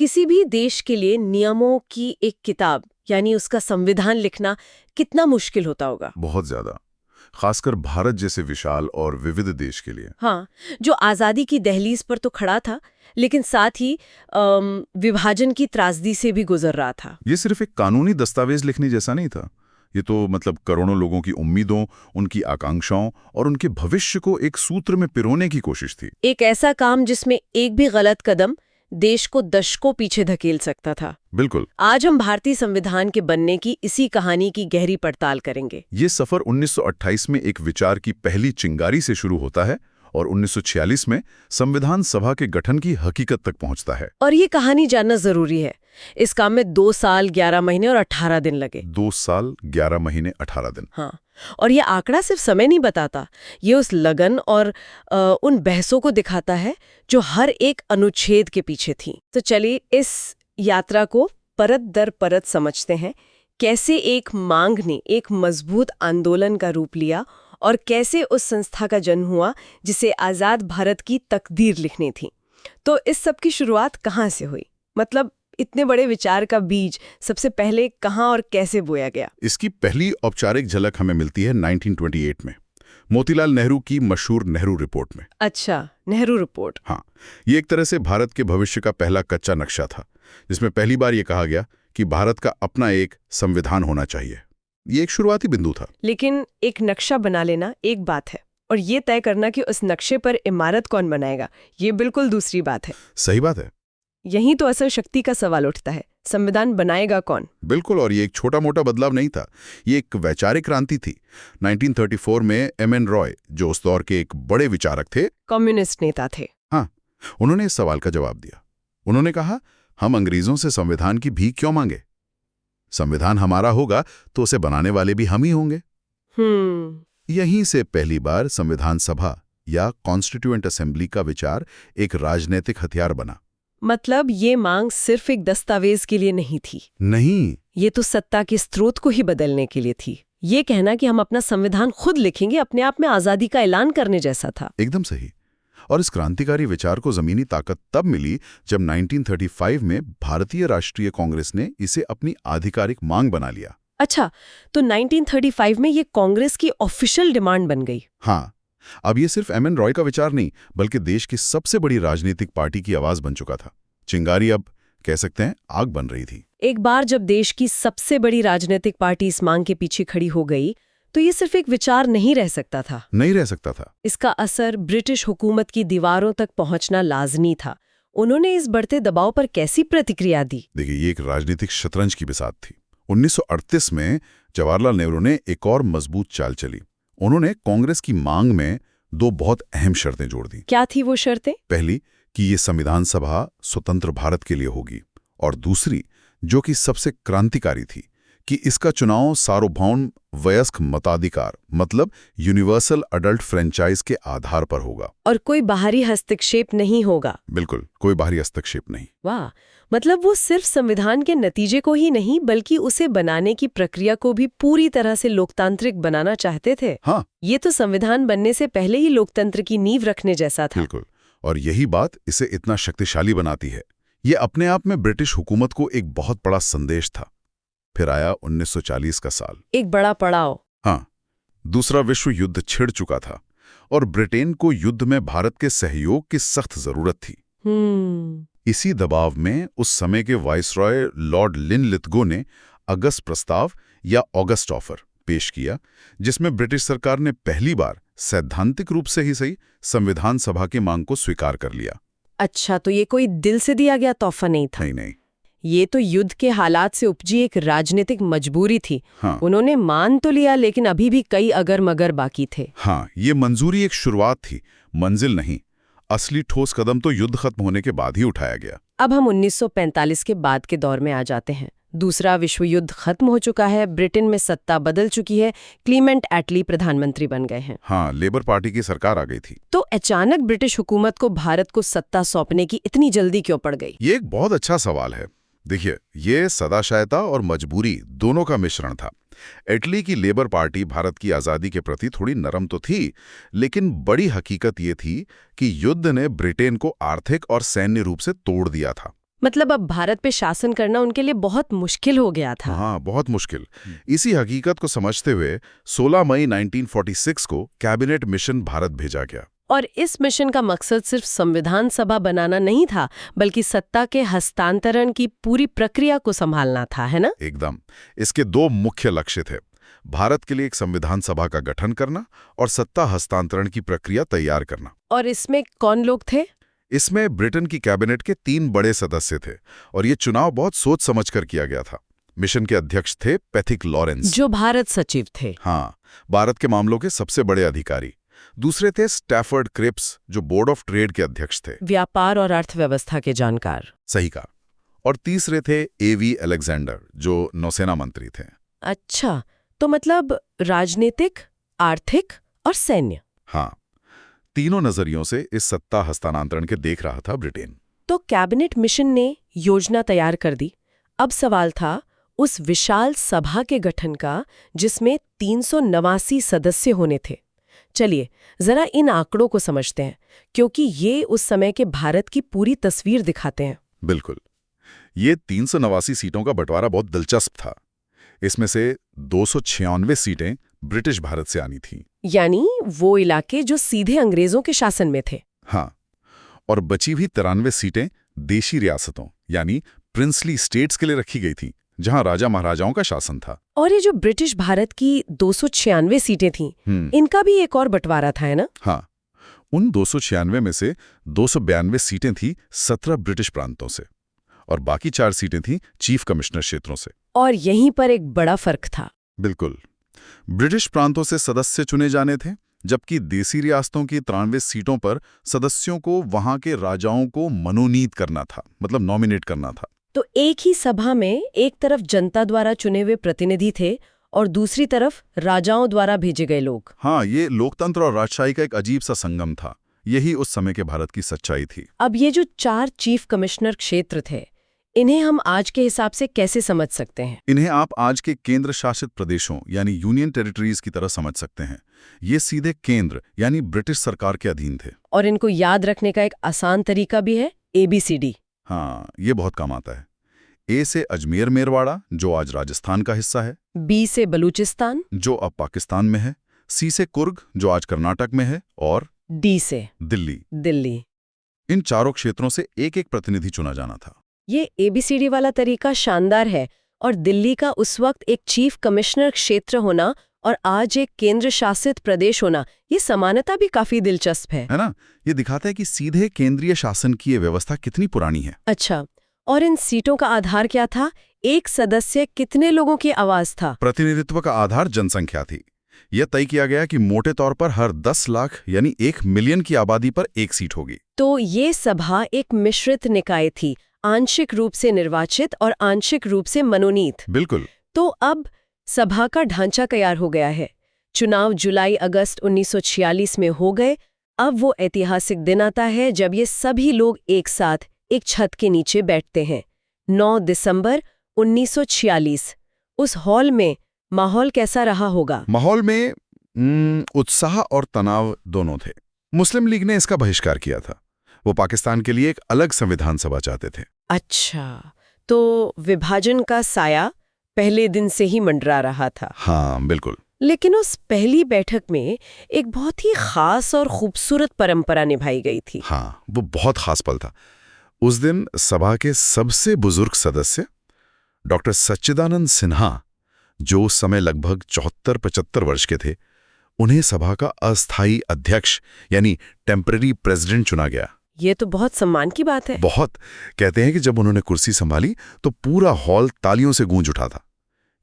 किसी भी देश के लिए नियमों की एक किताब यानी उसका संविधान लिखना कितना मुश्किल होता होगा। बहुत ज्यादा, खासकर भारत जैसे विशाल और विविध देश के लिए। हाँ, जो आज़ादी की दहलीज पर तो खड़ा था, लेकिन साथ ही विभाजन की त्रासदी से भी गुजर रहा था। ये सिर्फ एक कानूनी दस्तावेज लिखने जैसा नहीं था। ये तो मतलब करोड़ों लोगों की उम्मीदों, उनकी आकांक्षाओं और उनके भविष्य को एक सूत्र में पिरोने की कोशिश थी। एक ऐसा काम जिसमें एक भी गलत कदम देश को दशकों पीछे धकेल सकता था। बिल्कुल। आज हम भारतीय संविधान के बनने की इसी कहानी की गहरी पड़ताल करेंगे। ये सफर 1928 में एक विचार की पहली चिंगारी से शुरू होता है और 1946 में संविधान सभा के गठन की हकीकत तक पहुंचता है। और ये कहानी जानना जरूरी है। इस काम में 2 साल 11 महीने और 18 दिन लगे। 2 साल 11 महीने 18 दिन। हाँ, और ये आंकड़ा सिर्फ समय नहीं बताता, ये उस लगन और उन बहसों को दिखाता है जो हर एक अनुच्छेद के पीछे थी। तो चलिए इस यात्रा को परत दर परत समझते हैं, कैसे एक मांग ने एक मजबूत आंदोलन का रूप लिया और कैसे उस संस्था का जन्म हुआ जिसे आज़ाद भारत की तकदीर लिखनी थी। तो इस सब की शुरुआत कहाँ से हुई, मतलब इतने बड़े विचार का बीज सबसे पहले कहाँ और कैसे बोया गया? इसकी पहली औपचारिक झलक हमें मिलती है 1928 में, मोतीलाल नेहरू की मशहूर नेहरू रिपोर्ट में। अच्छा, नेहरू रिपोर्ट। हाँ, ये एक तरह से भारत के भविष्य का पहला कच्चा नक्शा था, जिसमें पहली बार ये कहा गया कि भारत का अपना एक संविधान होना चाहिए। ये एक शुरुआती बिंदु था। लेकिन एक नक्शा बना लेना एक बात है, और ये तय करना कि उस नक्शे पर इमारत कौन बनाएगा, ये बिल्कुल दूसरी बात है। सही बात है। यहीं तो असल शक्ति का सवाल उठता है, संविधान बनाएगा कौन? बिल्कुल, और ये एक छोटा मोटा बदलाव नहीं था, ये एक वैचारिक क्रांति थी। 1934 में एम.एन. रॉय, जो उस दौर के एक बड़े विचारक थे, कम्युनिस्ट नेता थे। हाँ, उन्होंने इस सवाल का जवाब दिया। उन्होंने कहा, हम अंग्रेजों से संविधान की भीख क्यों मांगे? संविधान हमारा होगा तो उसे बनाने वाले भी हम ही होंगे। यहीं से पहली बार संविधान सभा या कॉन्स्टिट्यूएंट असेंबली का विचार एक राजनीतिक हथियार बना। मतलब ये मांग सिर्फ एक दस्तावेज के लिए नहीं थी। नहीं, ये तो सत्ता के स्रोत को ही बदलने के लिए थी। ये कहना कि हम अपना संविधान खुद लिखेंगे अपने आप में आजादी का ऐलान करने जैसा था। एकदम सही। और इस क्रांतिकारी विचार को जमीनी ताकत तब मिली जब 1935 में भारतीय राष्ट्रीय कांग्रेस ने इसे अपनी आधिकारिक मांग बना लिया। अच्छा, तो 1935 में ये कांग्रेस की ऑफिशियल डिमांड बन गई। हाँ, अब ये सिर्फ एम.एन. रॉय का विचार नहीं, बल्कि देश की सबसे बड़ी राजनीतिक पार्टी की आवाज बन चुका था। चिंगारी, अब कह सकते हैं, आग बन रही थी। एक बार जब देश की सबसे बड़ी राजनीतिक पार्टी इस मांग के पीछे खड़ी हो गई, तो ये सिर्फ एक विचार नहीं रह सकता था। नहीं रह सकता था। इसका असर ब्रिटिश हुकूमत की दीवारों तक पहुंचना लाजमी था। उन्होंने इस बढ़ते दबाव पर कैसी प्रतिक्रिया दी? देखिए, ये एक राजनीतिक शतरंज की बिसात थी। 1938 में जवाहरलाल नेहरू ने एक और मजबूत चाल चली। उन्होंने कांग्रेस की मांग में 2 बहुत अहम शर्तें जोड़ दी। क्या थी वो शर्तें? पहली कि ये संविधान सभा स्वतंत्र भारत के लिए होगी, और दूसरी, जो कि सबसे क्रांतिकारी थी, कि इसका चुनाव सार्वभौम वयस्क मताधिकार मतलब यूनिवर्सल अडल्ट फ्रेंचाइज के आधार पर होगा। और कोई बाहरी हस्तक्षेप नहीं होगा। बिल्कुल, कोई बाहरी हस्तक्षेप नहीं। वाह, मतलब वो सिर्फ संविधान के नतीजे को ही नहीं बल्कि उसे बनाने की प्रक्रिया को भी पूरी तरह से लोकतांत्रिक बनाना चाहते थे। हाँ, ये तो संविधान बनने से पहले ही लोकतंत्र की नींव रखने जैसा था। बिल्कुल, और यही बात इसे इतना शक्तिशाली बनाती है। ये अपने आप में ब्रिटिश हुकूमत को एक बहुत बड़ा संदेश था। फिर आया 1940 का साल, एक बड़ा पड़ाव। हाँ, दूसरा विश्व युद्ध छिड़ चुका था और ब्रिटेन को युद्ध में भारत के सहयोग की सख्त जरूरत थी। इसी दबाव में उस समय के वाइसरॉय लॉर्ड लिनलिथगो ने अगस्त प्रस्ताव या ऑगस्ट ऑफर पेश किया, जिसमें ब्रिटिश सरकार ने पहली बार सैद्धांतिक रूप से ही सही संविधान सभा की मांग को स्वीकार कर लिया। अच्छा, तो ये कोई दिल से दिया गया तोहफा नहीं था। नहीं, ये तो युद्ध के हालात से उपजी एक राजनीतिक मजबूरी थी। हाँ, उन्होंने मान तो लिया, लेकिन अभी भी कई अगर मगर बाकी थे। हाँ, ये मंजूरी एक शुरुआत थी, मंजिल नहीं। असली ठोस कदम तो युद्ध खत्म होने के बाद ही उठाया गया। अब हम 1945 के बाद के दौर में आ जाते हैं। दूसरा विश्व युद्ध खत्म हो चुका है, ब्रिटेन में सत्ता बदल चुकी है, क्लीमेंट एटली प्रधानमंत्री बन गए हैं। हाँ, लेबर पार्टी की सरकार आ गई थी। तो अचानक ब्रिटिश हुकूमत को भारत को सत्ता सौंपने की इतनी जल्दी क्यों पड़ गई? ये एक बहुत अच्छा सवाल है। देखिए, ये सदाशयता और मजबूरी दोनों का मिश्रण था। इटली की लेबर पार्टी भारत की आज़ादी के प्रति थोड़ी नरम तो थी, लेकिन बड़ी हकीकत ये थी कि युद्ध ने ब्रिटेन को आर्थिक और सैन्य रूप से तोड़ दिया था। मतलब अब भारत पे शासन करना उनके लिए बहुत मुश्किल हो गया था। हाँ, बहुत मुश्किल। इसी हकीकत को समझते हुए 16 मई 1946 को कैबिनेट मिशन भारत भेजा गया। और इस मिशन का मकसद सिर्फ संविधान सभा बनाना नहीं था, बल्कि सत्ता के हस्तांतरण की पूरी प्रक्रिया को संभालना था, है ना? एकदम। इसके दो मुख्य लक्ष्य थे। भारत के लिए एक संविधान सभा का गठन करना और सत्ता हस्तांतरण की प्रक्रिया तैयार करना। और इसमें कौन लोग थे? इसमें ब्रिटेन की कैबिनेट के 3 बड़े सदस्य थे और ये चुनाव बहुत सोच समझकर किया गया था। मिशन के अध्यक्ष थे पैथिक लॉरेंस, जो भारत सचिव थे। हाँ, भारत के मामलों के सबसे बड़े अधिकारी। दूसरे थे स्टैफर्ड क्रिप्स, जो बोर्ड ऑफ ट्रेड के अध्यक्ष थे, व्यापार और अर्थव्यवस्था के जानकार। सही कहा। और तीसरे थे एवी अलेक्जेंडर, जो नौसेना मंत्री थे। अच्छा, तो मतलब राजनीतिक, आर्थिक और सैन्य। हाँ, तीनों नजरियों से इस सत्ता हस्तांतरण के देख रहा था ब्रिटेन। तो कैबिनेट मिशन ने योजना तैयार कर दी। अब सवाल था उस विशाल सभा के गठन का, जिसमें 389 सदस्य होने थे। चलिए जरा इन आंकड़ों को समझते हैं, क्योंकि ये उस समय के भारत की पूरी तस्वीर दिखाते हैं। बिल्कुल। ये 389 सीटों का बंटवारा बहुत दिलचस्प था। इसमें से 296 सीटें ब्रिटिश भारत से आनी थीं। यानी वो इलाके जो सीधे अंग्रेजों के शासन में थे। हाँ, और बची हुई 93 सीटें देशी रियासतों यानी प्रिंसली स्टेट्स के लिए रखी गई थीं, जहां राजा महाराजाओं का शासन था। और ये जो ब्रिटिश भारत की 296 सीटें थीं, इनका भी एक और बंटवारा था, है ना? हाँ, उन 296 में से 292 सीटें थीं 17 ब्रिटिश प्रांतों से और बाकी 4 सीटें थीं चीफ कमिश्नर क्षेत्रों से। और यहीं पर एक बड़ा फर्क था। बिल्कुल। ब्रिटिश प्रांतों से सदस्य चुने जाने थे, जबकि देसी रियासतों की 93 सीटों पर सदस्यों को वहां के राजाओं को मनोनीत करना था, मतलब नॉमिनेट करना था। तो एक ही सभा में एक तरफ जनता द्वारा चुने हुए प्रतिनिधि थे और दूसरी तरफ राजाओं द्वारा भेजे गए लोग। हाँ, ये लोकतंत्र और राजशाही का एक अजीब सा संगम था। यही उस समय के भारत की सच्चाई थी। अब ये जो 4 चीफ कमिश्नर क्षेत्र थे, इन्हें हम आज के हिसाब से कैसे समझ सकते हैं? इन्हें आप आज के केंद्र शासित प्रदेशों यानी यूनियन टेरिटरीज की तरह समझ सकते हैं। ये सीधे केंद्र यानी ब्रिटिश सरकार के अधीन थे। और इनको याद रखने का एक आसान तरीका भी है, ABCD। हाँ, ये बहुत काम आता है। ए से अजमेर मेरवाड़ा, जो आज राजस्थान का हिस्सा है। B से बलूचिस्तान, जो अब पाकिस्तान में है। सी से कुर्ग, जो आज कर्नाटक में है। और D से दिल्ली। इन चारों क्षेत्रों से एक एक प्रतिनिधि चुना जाना था। ये ABCD वाला तरीका शानदार है। और दिल्ली का उस वक्त एक चीफ कमिश्नर क्षेत्र होना और आज एक केंद्र शासित प्रदेश होना, ये समानता भी काफी दिलचस्प है ना? ये दिखाता है कि सीधे केंद्रीय शासन की ये व्यवस्था कितनी पुरानी है। अच्छा, और इन सीटों का आधार क्या था? एक सदस्य कितने लोगों की आवाज था? प्रतिनिधित्व का आधार जनसंख्या थी। यह तय किया गया कि मोटे तौर पर हर 10 लाख यानी 1 मिलियन की आबादी पर एक सीट होगी। तो ये सभा एक मिश्रित निकाय थी, आंशिक रूप से निर्वाचित और आंशिक रूप से मनोनीत। बिल्कुल। तो अब सभा का ढांचा तैयार हो गया है। चुनाव जुलाई-अगस्त 1946 में हो गए। अब वो ऐतिहासिक दिन आता है जब ये सभी लोग एक साथ एक छत के नीचे बैठते हैं। 9 दिसंबर 1946। उस हॉल में माहौल कैसा रहा होगा? माहौल में उत्साह और तनाव दोनों थे। मुस्लिम लीग ने इसका बहिष्कार किया था। वो पाकिस्तान के लिए एक अलग संविधान सभा चाहते थे। अच्छा, तो विभाजन का साया पहले दिन से ही मंडरा रहा था। हाँ, बिल्कुल। लेकिन उस पहली बैठक में एक बहुत ही खास और खूबसूरत परंपरा निभाई गई थी। हाँ, वो बहुत खास पल था। उस दिन सभा के सबसे बुजुर्ग सदस्य डॉक्टर सच्चिदानंद सिन्हा, जो उस समय लगभग 74-75 वर्ष के थे, उन्हें सभा का अस्थायी अध्यक्ष यानी टेम्पररी प्रेसिडेंट चुना गया। ये तो बहुत सम्मान की बात है। बहुत। कहते हैं कि जब उन्होंने कुर्सी संभाली तो पूरा हॉल तालियों से गूंज उठा था।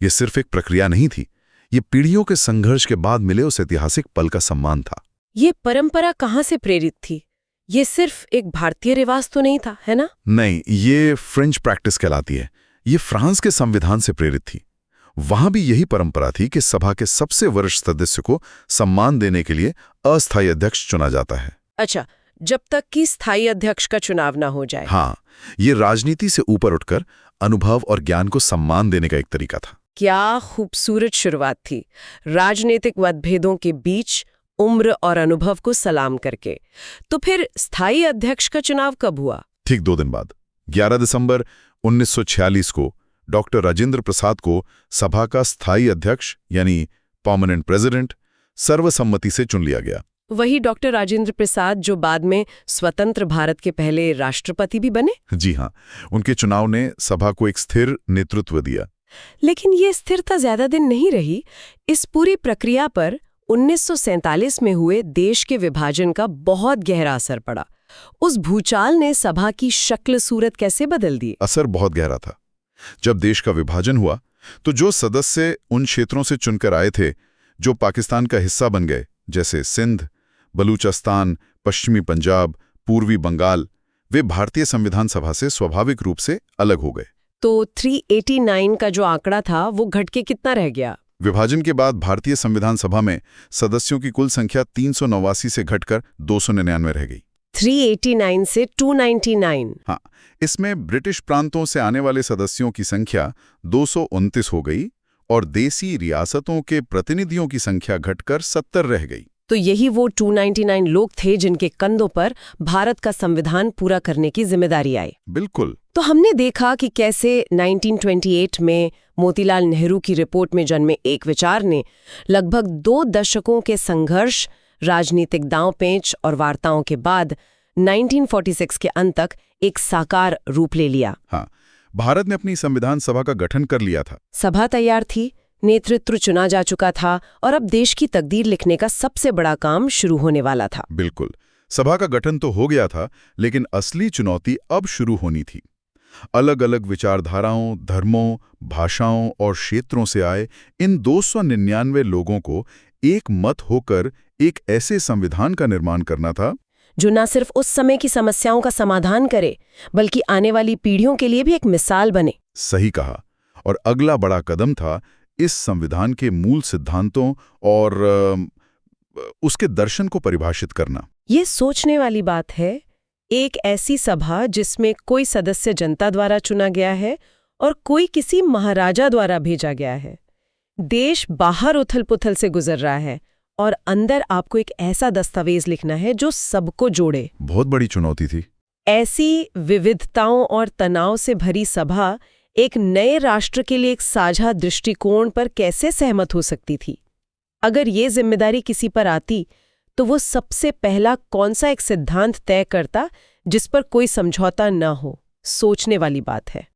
ये सिर्फ एक प्रक्रिया नहीं थी, ये पीढ़ियों के संघर्ष के बाद मिले उस ऐतिहासिक पल का सम्मान था। ये परंपरा कहाँ से प्रेरित थी? ये सिर्फ एक भारतीय रिवाज तो नहीं था, है ना? नहीं, ये फ्रेंच प्रैक्टिस कहलाती है। ये फ्रांस के संविधान से प्रेरित थी। वहां भी यही परंपरा थी कि सभा के सबसे वरिष्ठ सदस्य को सम्मान देने के लिए अस्थायी अध्यक्ष चुना जाता है। अच्छा, जब तक कि स्थायी अध्यक्ष का चुनाव ना हो जाए। हाँ, ये राजनीति से ऊपर उठकर अनुभव और ज्ञान को सम्मान देने का एक तरीका था। क्या खूबसूरत शुरुआत थी, राजनीतिक मतभेदों के बीच उम्र और अनुभव को सलाम करके। तो फिर स्थायी अध्यक्ष का चुनाव कब हुआ? ठीक 2 दिन बाद, 11 दिसंबर 1946 को डॉक्टर राजेंद्र प्रसाद को सभा का स्थायी अध्यक्ष यानी परमानेंट प्रेसिडेंट सर्वसम्मति से चुन लिया गया। वही डॉक्टर राजेंद्र प्रसाद जो बाद में स्वतंत्र भारत के पहले राष्ट्रपति भी बने? जी हाँ, उनके चुनाव ने सभा को एक स्थिर नेतृत्व दिया। लेकिन ये स्थिरता ज्यादा दिन नहीं रही। इस पूरी प्रक्रिया पर 1947 में हुए देश के विभाजन का बहुत गहरा असर पड़ा। उस भूचाल ने सभा की शक्ल सूरत कैसे बदल दी? असर बहुत गहरा था। जब देश का विभाजन हुआ तो जो सदस्य उन क्षेत्रों से चुनकर आए थे जो पाकिस्तान का हिस्सा बन गए, जैसे सिंध, बलूचिस्तान, पश्चिमी पंजाब, पूर्वी बंगाल, वे भारतीय संविधान सभा से स्वाभाविक रूप से अलग हो गए। तो 389 का जो आंकड़ा था वो घट के कितना रह गया? विभाजन के बाद भारतीय संविधान सभा में सदस्यों की कुल संख्या 389 से घटकर 299 रह गई। 389 से 299। हाँ, इसमें ब्रिटिश प्रांतों से आने वाले सदस्यों की संख्या 229 हो गई और देसी रियासतों के प्रतिनिधियों की संख्या घटकर 70 रह गई। तो यही वो 299 लोग थे जिनके कंधों पर भारत का संविधान पूरा करने की जिम्मेदारी आई। बिल्कुल। तो हमने देखा कि कैसे 1928 में मोतीलाल नेहरू की रिपोर्ट में जन्मे एक विचार ने लगभग 2 दशकों के संघर्ष, राजनीतिक दांव-पेंच और वार्ताओं के बाद 1946 के अंत तक एक साकार रूप ले लिया। हाँ, भारत ने अपनी संविधान सभा का गठन कर लिया था। सभा तैयार थी, नेतृत्व चुना जा चुका था और अब देश की तकदीर लिखने का सबसे बड़ा काम शुरू होने वाला था। बिल्कुल। सभा का गठन तो हो गया था, लेकिन असली चुनौती अब शुरू होनी थी। अलग-अलग विचारधाराओं, धर्मों, भाषाओं और क्षेत्रों से आए इन 299 लोगों को एक मत होकर एक ऐसे संविधान का निर्माण करना था जो न सिर्फ उस समय की समस्याओं का समाधान करे, बल्कि आने वाली पीढ़ियों के लिए भी एक मिसाल बने। सही कहा। और अगला बड़ा कदम था इस संविधान के मूल सिद्धांतों और उसके दर्शन को परिभाषित करना। ये सोचने वाली बात है, एक ऐसी सभा जिसमें कोई सदस्य जनता द्वारा चुना गया है और कोई किसी महाराजा द्वारा भेजा गया है। देश बाहर उथल-पुथल से गुजर रहा है और अंदर आपको एक ऐसा दस्तावेज लिखना है जो सबको जोड़े। बहुत बड़ी चुनौती थी। ऐसी विविधताओं और तनाव से भरी सभा एक नए राष्ट्र के लिए एक साझा दृष्टिकोण पर कैसे सहमत हो सकती थी? अगर ये जिम्मेदारी किसी पर आती तो वो सबसे पहला कौन सा एक सिद्धांत तय करता जिस पर कोई समझौता न हो? सोचने वाली बात है।